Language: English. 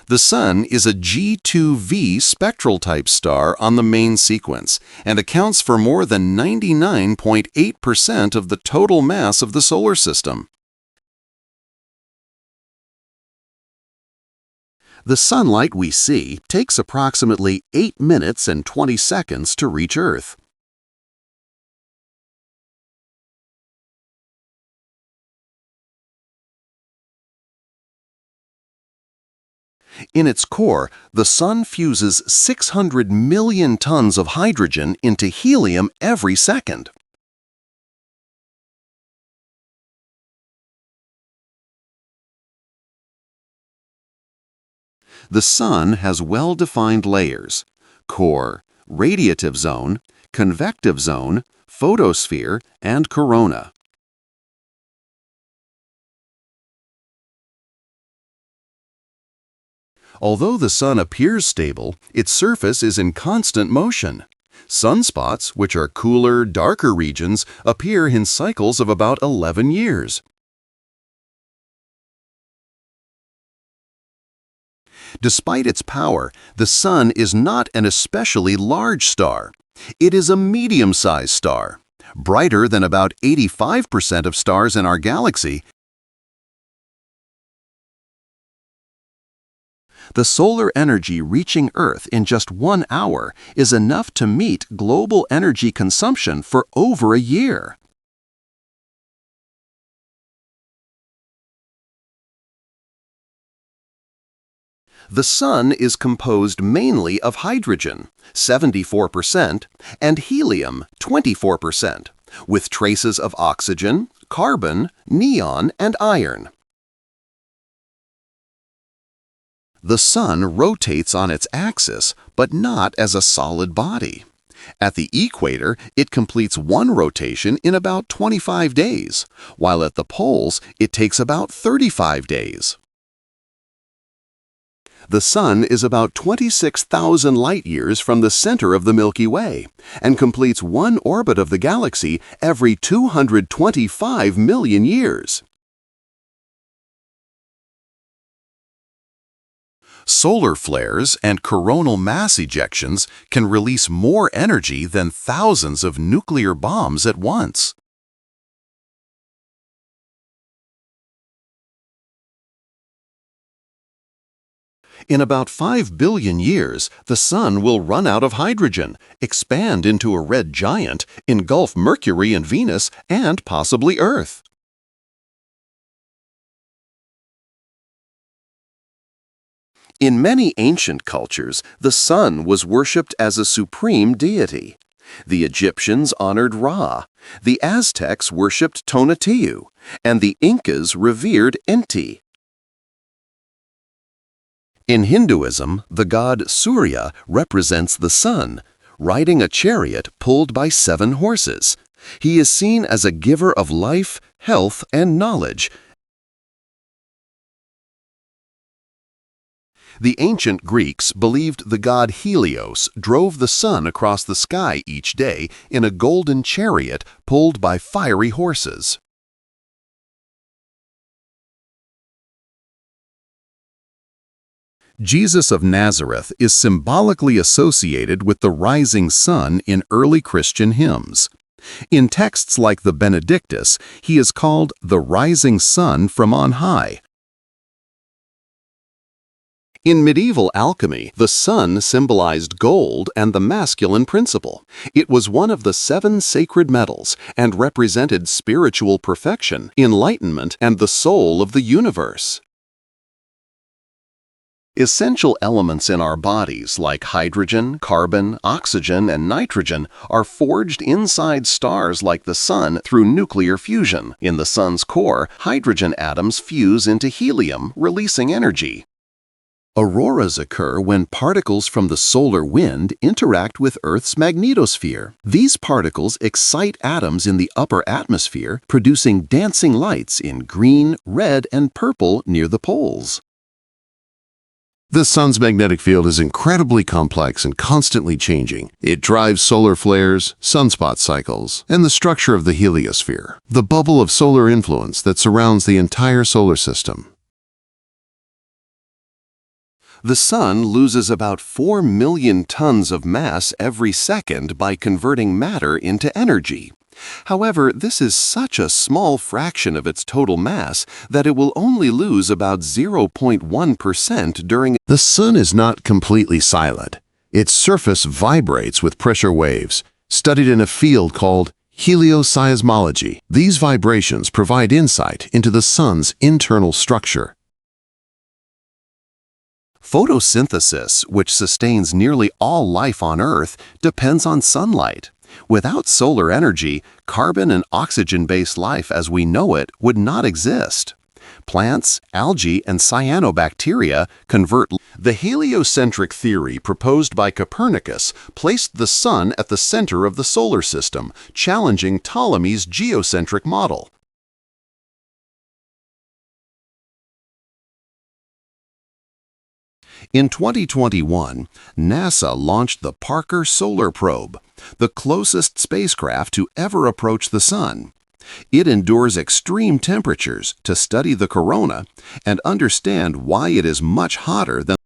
The Sun is a G2V spectral type star on the main sequence and accounts for more than 99.8% of the total mass of the solar system. The sunlight we see takes approximately 8 minutes and 20 seconds to reach Earth. In its core, the Sun fuses 600 million tons of hydrogen into helium every second. The Sun has well-defined layers: core, radiative zone, convective zone, photosphere, and corona. Although the Sun appears stable, its surface is in constant motion. Sunspots, which are cooler, darker regions, appear in cycles of about 11 years. Despite its power, the Sun is not an especially large star. It is a medium-sized star, brighter than about 85% of stars in our galaxy. The solar energy reaching Earth in just 1 hour is enough to meet global energy consumption for over a year. The Sun is composed mainly of hydrogen, 74%, and helium, 24%, with traces of oxygen, carbon, neon, and iron. The Sun rotates on its axis, but not as a solid body. At the equator, it completes one rotation in about 25 days, while at the poles, it takes about 35 days. The Sun is about 26,000 light-years from the center of the Milky Way and completes one orbit of the galaxy every 225 million years. Solar flares and coronal mass ejections can release more energy than thousands of nuclear bombs at once. In about 5 billion years, the Sun will run out of hydrogen, expand into a red giant, engulf Mercury and Venus, and possibly Earth. In many ancient cultures, the Sun was worshipped as a supreme deity. The Egyptians honored Ra, the Aztecs worshipped Tonatiuh, and the Incas revered Inti. In Hinduism, the god Surya represents the Sun, riding a chariot pulled by 7 horses. He is seen as a giver of life, health, and knowledge. The ancient Greeks believed the god Helios drove the Sun across the sky each day in a golden chariot pulled by fiery horses. Jesus of Nazareth is symbolically associated with the rising sun in early Christian hymns. In texts like the Benedictus, he is called the rising sun from on high. In medieval alchemy, the sun symbolized gold and the masculine principle. It was one of the 7 sacred metals and represented spiritual perfection, enlightenment, and the soul of the universe. Essential elements in our bodies like hydrogen, carbon, oxygen, and nitrogen are forged inside stars like the Sun through nuclear fusion. In the Sun's core, hydrogen atoms fuse into helium, releasing energy. Auroras occur when particles from the solar wind interact with Earth's magnetosphere. These particles excite atoms in the upper atmosphere, producing dancing lights in green, red, and purple near the poles. The Sun's magnetic field is incredibly complex and constantly changing. It drives solar flares, sunspot cycles, and the structure of the heliosphere, the bubble of solar influence that surrounds the entire solar system. The Sun loses about 4 million tons of mass every second by converting matter into energy. However, this is such a small fraction of its total mass that it will only lose about 0.1% during. The Sun is not completely silent. Its surface vibrates with pressure waves, studied in a field called Helios. These vibrations provide insight into the Sun's internal structure. Photosynthesis, which sustains nearly all life on Earth, depends on sunlight. Without solar energy, carbon and oxygen-based life as we know it would not exist. Plants, algae, and cyanobacteria convert. The heliocentric theory proposed by Copernicus placed the Sun at the center of the solar system, challenging Ptolemy's geocentric model. In 2021, NASA launched the Parker Solar Probe, the closest spacecraft to ever approach the Sun. It endures extreme temperatures to study the corona and understand why it is much hotter than